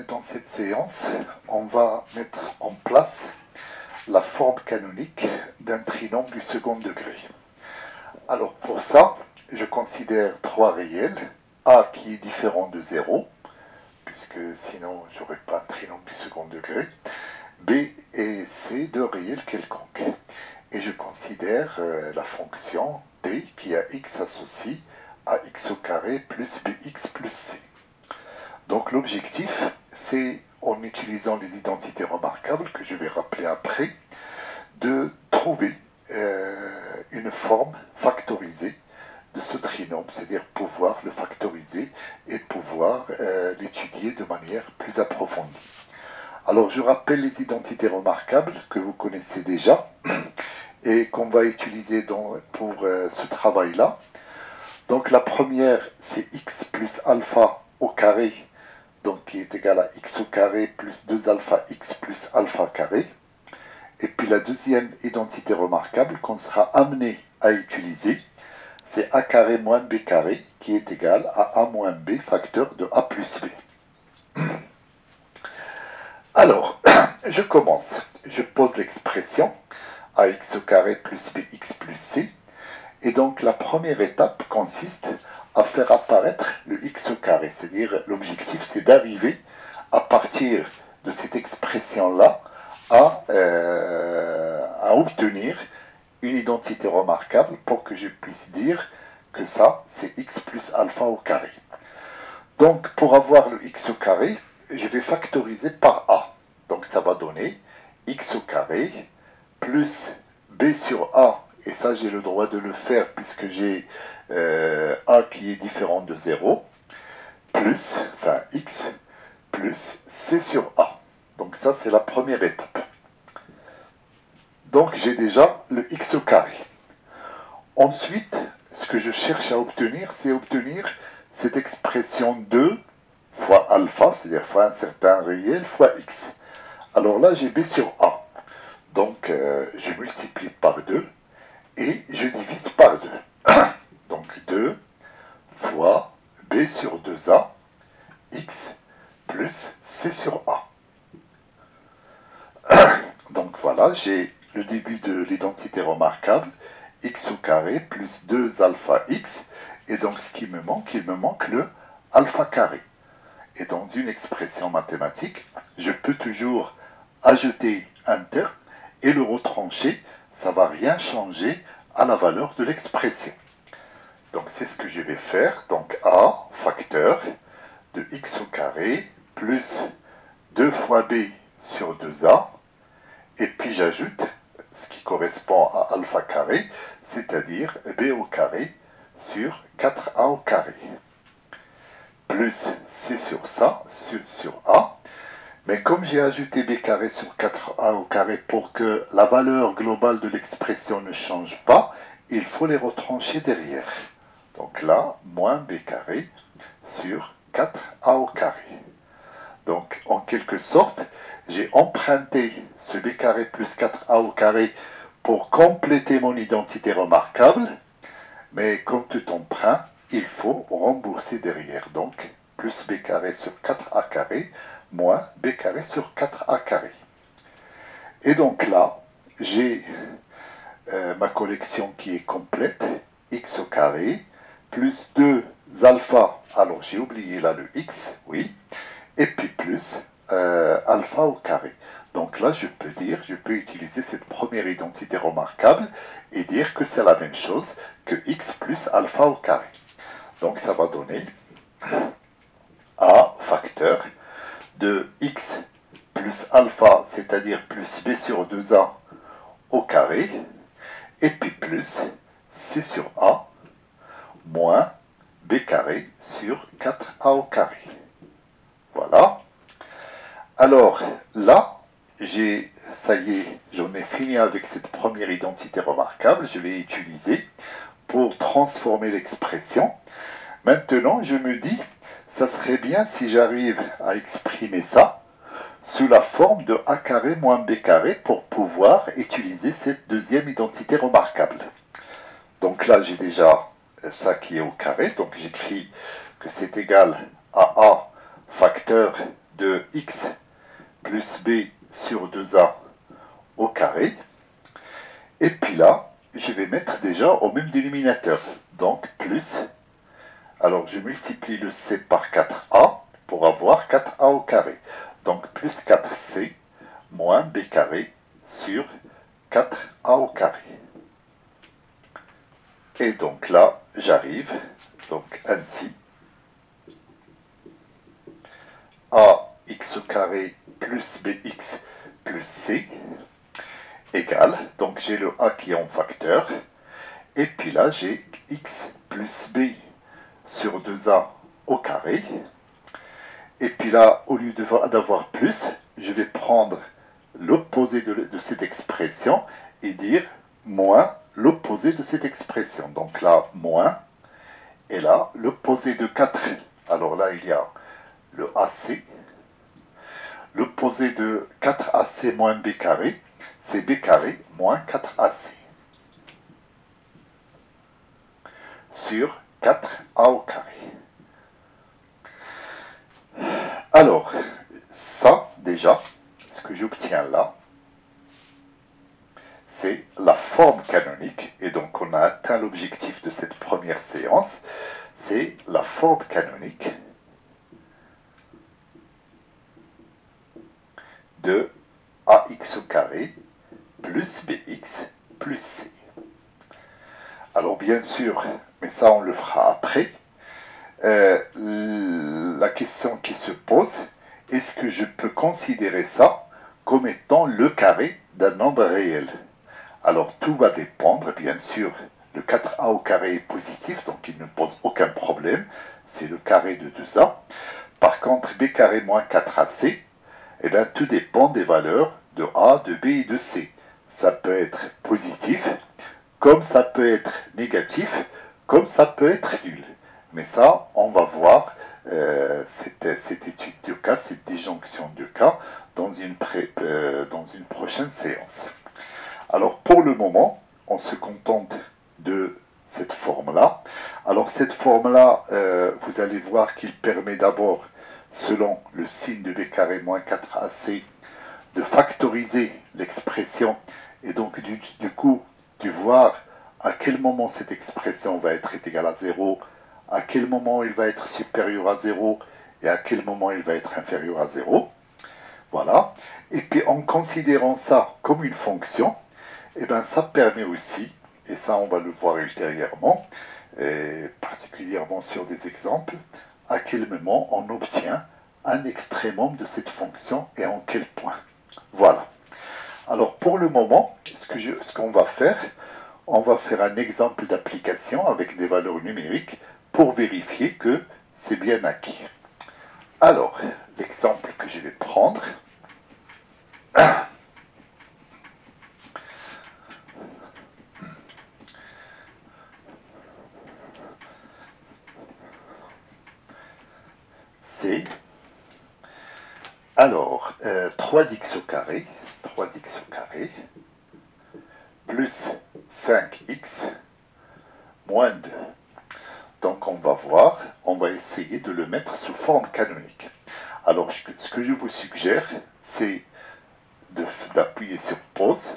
dans cette séance, on va mettre en place la forme canonique d'un trinôme du second degré. Alors pour ça, je considère trois réels, A qui est différent de 0, puisque sinon je n'aurais pas un trinôme du second degré, B et C, deux réels quelconques. Et je considère la fonction D qui a x associé à x au carré plus bx plus c. Donc l'objectif, c'est, en utilisant les identités remarquables, que je vais rappeler après, de trouver une forme factorisée de ce trinôme, c'est-à-dire pouvoir le factoriser et pouvoir l'étudier de manière plus approfondie. Alors je rappelle les identités remarquables que vous connaissez déjà et qu'on va utiliser pour ce travail-là. Donc la première, c'est x plus alpha au carré, donc qui est égal à x au carré plus 2 alpha x plus alpha carré. Et puis la deuxième identité remarquable qu'on sera amené à utiliser, c'est a carré moins b carré, qui est égal à a moins b facteur de a plus b. Alors, je commence. Je pose l'expression ax au carré plus bx plus c. Et donc la première étape consiste à faire apparaître le x au carré. C'est-à-dire l'objectif c'est d'arriver à partir de cette expression-là à obtenir une identité remarquable pour que je puisse dire que ça c'est x plus alpha au carré. Donc pour avoir le x au carré, je vais factoriser par a. Donc ça va donner x au carré plus b sur a. Et ça, j'ai le droit de le faire puisque j'ai a qui est différent de 0, plus, enfin x, plus c sur a. Donc ça, c'est la première étape. Donc j'ai déjà le x au carré. Ensuite, ce que je cherche à obtenir, c'est obtenir cette expression 2 fois alpha, c'est-à-dire fois un certain réel, fois x. Alors là, j'ai b sur a. Donc je multiplie par 2. Et je divise par 2. Donc 2 fois b sur 2a, x plus c sur a. Donc voilà, j'ai le début de l'identité remarquable, x au carré plus 2 alpha x. Et donc ce qui me manque, il me manque le alpha carré. Et dans une expression mathématique, je peux toujours ajouter un terme et le retrancher. Ça ne va rien changer à la valeur de l'expression. Donc c'est ce que je vais faire. Donc a facteur de x au carré plus 2 fois b sur 2a. Et puis j'ajoute ce qui correspond à alpha carré, c'est-à-dire b au carré sur 4a au carré. Plus c sur ça, sur a. Mais comme j'ai ajouté b carré sur 4a au carré pour que la valeur globale de l'expression ne change pas, il faut les retrancher derrière. Donc là, moins b carré sur 4a au carré. Donc en quelque sorte, j'ai emprunté ce b carré plus 4a au carré pour compléter mon identité remarquable. Mais comme tout emprunt, il faut rembourser derrière. Donc plus b carré sur 4a carré moins b carré sur 4a carré. Et donc là, j'ai ma collection qui est complète, x au carré, plus 2 alpha, alors j'ai oublié là le x, oui, et puis plus alpha au carré. Donc là, je peux utiliser cette première identité remarquable et dire que c'est la même chose que x plus alpha au carré. Donc ça va donner a facteur de x plus alpha, c'est-à-dire plus b sur 2a au carré, et puis plus c sur a, moins b carré sur 4a au carré. Voilà. Alors là, ça y est, j'en ai fini avec cette première identité remarquable, je l'ai utilisée pour transformer l'expression. Maintenant, je me dis, ça serait bien si j'arrive à exprimer ça sous la forme de a carré moins b carré pour pouvoir utiliser cette deuxième identité remarquable. Donc là, j'ai déjà ça qui est au carré, donc j'écris que c'est égal à a facteur de x plus b sur 2a au carré. Et puis là, je vais mettre déjà au même dénominateur. Donc plus, alors je multiplie le c par 4a pour avoir 4a au carré. Donc plus 4c moins b carré sur 4a au carré. Et donc là, j'arrive, donc ainsi, ax au carré plus bx plus c égale, donc j'ai le a qui est en facteur, et puis là j'ai x plus b sur 2a au carré, et puis là, au lieu d'avoir plus, je vais prendre l'opposé de cette expression et dire moins l'opposé de cette expression. Donc là, moins, et là, l'opposé de 4. Alors là, il y a le AC. L'opposé de 4AC moins B carré, c'est B carré moins 4AC. Sur 4A au carré. Alors, ça, déjà, ce que j'obtiens là, c'est la forme canonique, et donc on a atteint l'objectif de cette première séance, c'est la forme canonique de ax au carré plus bx plus c. Alors bien sûr, mais ça on le fera après, la question qui se pose, est-ce que je peux considérer ça comme étant le carré d'un nombre réel? Alors tout va dépendre, bien sûr, le 4a au carré est positif, donc il ne pose aucun problème, c'est le carré de 2a. Par contre, b carré moins 4ac, eh bien, tout dépend des valeurs de a, de b et de c. Ça peut être positif, comme ça peut être négatif, comme ça peut être nul. Mais ça, on va voir cette étude de cas, cette disjonction de cas, dans une prochaine séance. Alors pour le moment, on se contente de cette forme-là. Alors cette forme-là, vous allez voir qu'il permet d'abord, selon le signe de b carré moins 4ac, de factoriser l'expression et donc du coup de voir à quel moment cette expression va être égale à 0, à quel moment il va être supérieur à 0 et à quel moment il va être inférieur à 0. Voilà. Et puis en considérant ça comme une fonction, eh bien, ça permet aussi, et ça on va le voir ultérieurement, et particulièrement sur des exemples, à quel moment on obtient un extrémum de cette fonction et en quel point. Voilà. Alors pour le moment, ce qu'on va faire, on va faire un exemple d'application avec des valeurs numériques pour vérifier que c'est bien acquis. Alors, l'exemple que je vais prendre, c'est alors 3x au carré plus 5x moins 2. Donc on va voir, on va essayer de le mettre sous forme canonique. Alors ce que je vous suggère, c'est d'appuyer sur pause,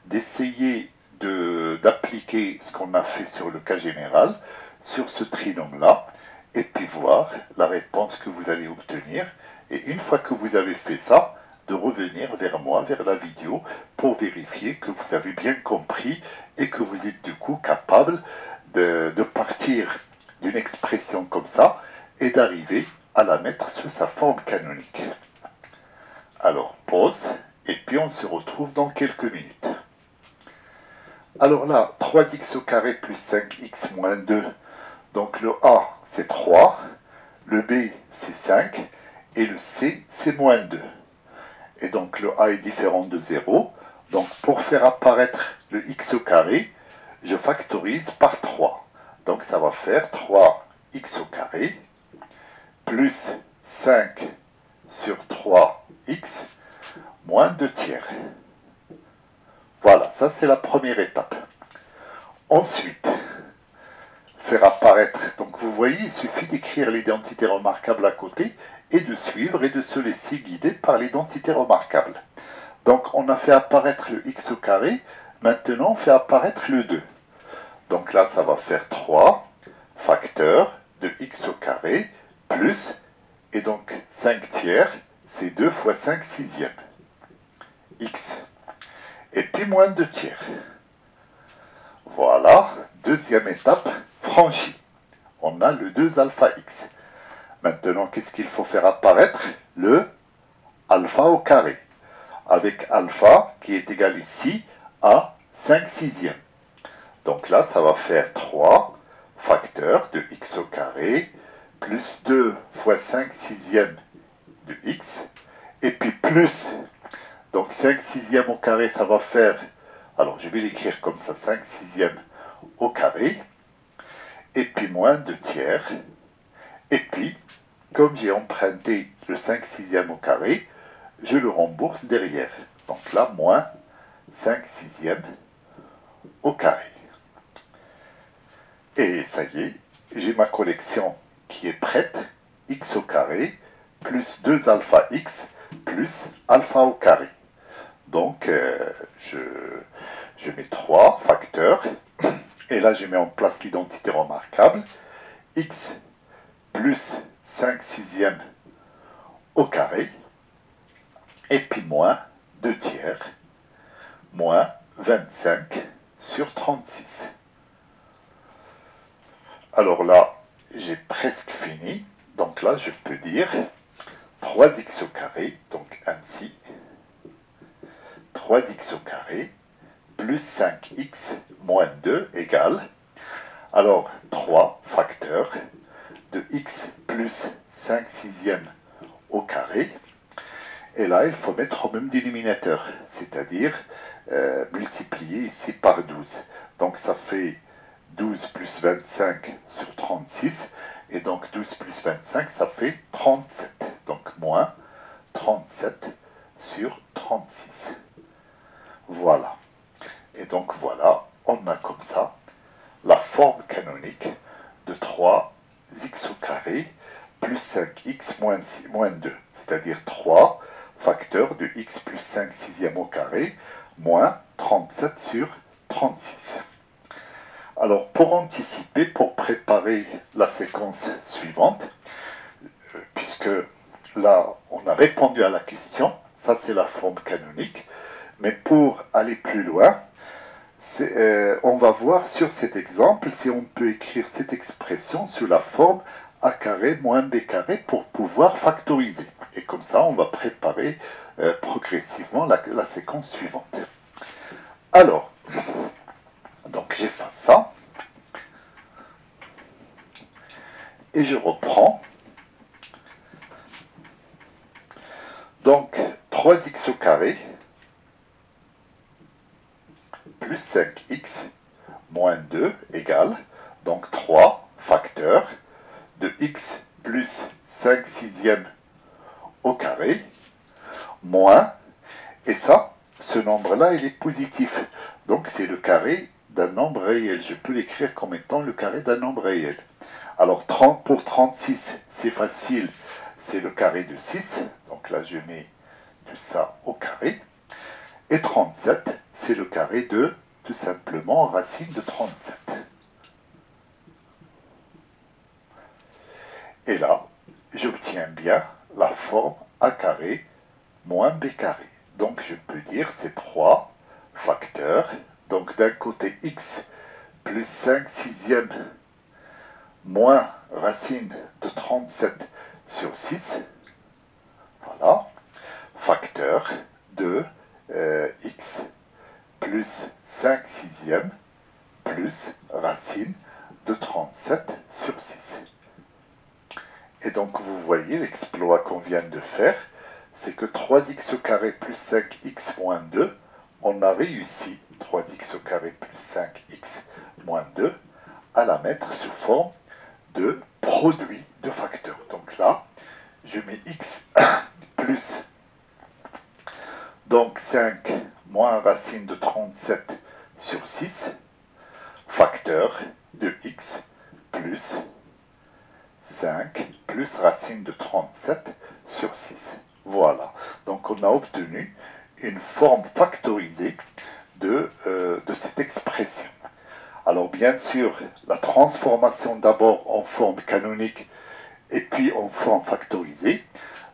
d'essayer d'appliquer ce qu'on a fait sur le cas général, sur ce trinôme-là, et puis voir la réponse que vous allez obtenir. Et une fois que vous avez fait ça, de revenir vers moi, vers la vidéo, pour vérifier que vous avez bien compris et que vous êtes du coup capable de partir d'une expression comme ça et d'arriver à la mettre sous sa forme canonique. Alors, pause, et puis on se retrouve dans quelques minutes. Alors là, 3x au carré plus 5x moins 2, donc le A c'est 3, le B c'est 5, et le C c'est moins 2. Et donc le A est différent de 0, donc pour faire apparaître le x au carré, je factorise par 3. Donc ça va faire 3x au carré plus 5 sur 3x moins 2 tiers. Voilà, ça c'est la première étape. Ensuite, faire apparaître. Donc vous voyez, il suffit d'écrire l'identité remarquable à côté et de suivre et de se laisser guider par l'identité remarquable. Donc on a fait apparaître le x au carré, maintenant on fait apparaître le 2. Donc là ça va faire 3 facteur de x au carré plus, et donc 5 tiers, c'est 2 fois 5 sixièmes, x. Et puis moins 2 tiers. Voilà, deuxième étape franchie. On a le 2 alpha x. Maintenant, qu'est-ce qu'il faut faire apparaître? Le alpha au carré, avec alpha qui est égal ici à 5 sixièmes. Donc là, ça va faire 3 facteur de x au carré plus 2 fois 5 sixièmes de x, et puis plus, donc 5 sixièmes au carré, ça va faire, alors je vais l'écrire comme ça, 5 sixièmes au carré, et puis moins 2 tiers, et puis, comme j'ai emprunté le 5 sixièmes au carré, je le rembourse derrière. Donc là, moins 5 sixièmes au carré. Et ça y est, j'ai ma collection qui est prête, x au carré, plus 2 alpha x, plus alpha au carré. Donc, je mets 3 facteurs, et là je mets en place l'identité remarquable, x plus 5 sixièmes au carré, et puis moins 2 tiers, moins 25 sur 36. Alors là, j'ai presque fini, donc là je peux dire 3x au carré, donc ainsi, 3x au carré, plus 5x moins 2 égale, alors 3 facteurs de x plus 5 sixièmes au carré, et là il faut mettre au même dénominateur, c'est-à-dire multiplier ici par 12. Donc ça fait 12 plus 25 sur 36, et donc 12 plus 25, ça fait 37. Donc moins 37 sur 36. Voilà. Et donc voilà, on a comme ça la forme canonique de 3x au carré plus 5x moins 2, c'est-à-dire 3 facteurs de x plus 5 sixièmes au carré moins 37 sur 36. Alors pour anticiper, pour préparer la séquence suivante, puisque là on a répondu à la question, ça c'est la forme canonique, mais pour aller plus loin, on va voir sur cet exemple si on peut écrire cette expression sous la forme a carré moins b carré pour pouvoir factoriser. Et comme ça, on va préparer progressivement la séquence suivante. Alors, donc j'efface ça. Et je reprends. Donc, 3x au carré plus 5x moins 2 égale, donc 3 facteurs de x plus 5 sixièmes au carré, moins, et ça, ce nombre-là, il est positif. Donc c'est le carré d'un nombre réel. Je peux l'écrire comme étant le carré d'un nombre réel. Alors 30 pour 36, c'est facile, c'est le carré de 6. Donc là, je mets tout ça au carré. Et 37, c'est le carré de, tout simplement, racine de 37. Et là, j'obtiens bien la forme a carré moins b carré. Donc je peux dire c'est 3 facteurs. Donc d'un côté x plus 5 sixièmes moins racine de 37 sur 6. Voilà. Facteur de x plus 5 sixièmes plus racine de 37 sur 6. Et donc vous voyez l'exploit qu'on vient de faire, c'est que 3x au carré plus 5x moins 2, on a réussi 3x au carré plus 5x moins 2 à la mettre sous forme de produit de facteurs. Donc là, je mets x plus donc 5 moins racine de 37 sur 6, facteur de x plus 5 plus racine de 37 sur 6. Voilà, donc on a obtenu une forme factorisée de cette expression. Alors bien sûr, la transformation d'abord en forme canonique et puis en forme factorisée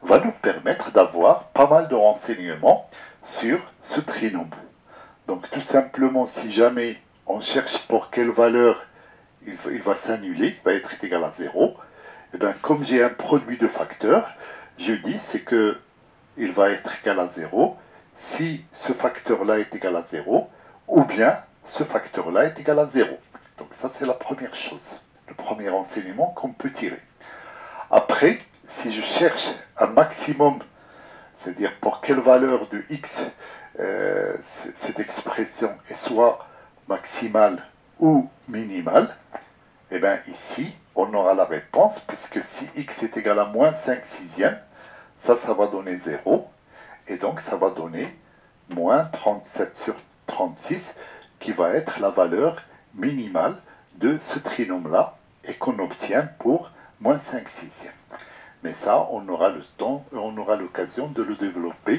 va nous permettre d'avoir pas mal de renseignements sur ce trinôme. Donc tout simplement, si jamais on cherche pour quelle valeur il va s'annuler, il va être égal à 0, et bien comme j'ai un produit de facteurs, je dis c'est que il va être égal à 0 si ce facteur-là est égal à 0, ou bien ce facteur-là est égal à 0. Donc ça c'est la première chose, le premier enseignement qu'on peut tirer. Après, si je cherche un maximum, c'est-à-dire pour quelle valeur de x cette expression est soit maximale ou minimale, et bien ici, on aura la réponse, puisque si x est égal à moins 5 sixièmes, ça va donner 0, et donc ça va donner moins 37 sur 36, qui va être la valeur minimale de ce trinôme-là, et qu'on obtient pour moins 5 sixièmes. Mais ça, on aura le temps, on aura l'occasion de le développer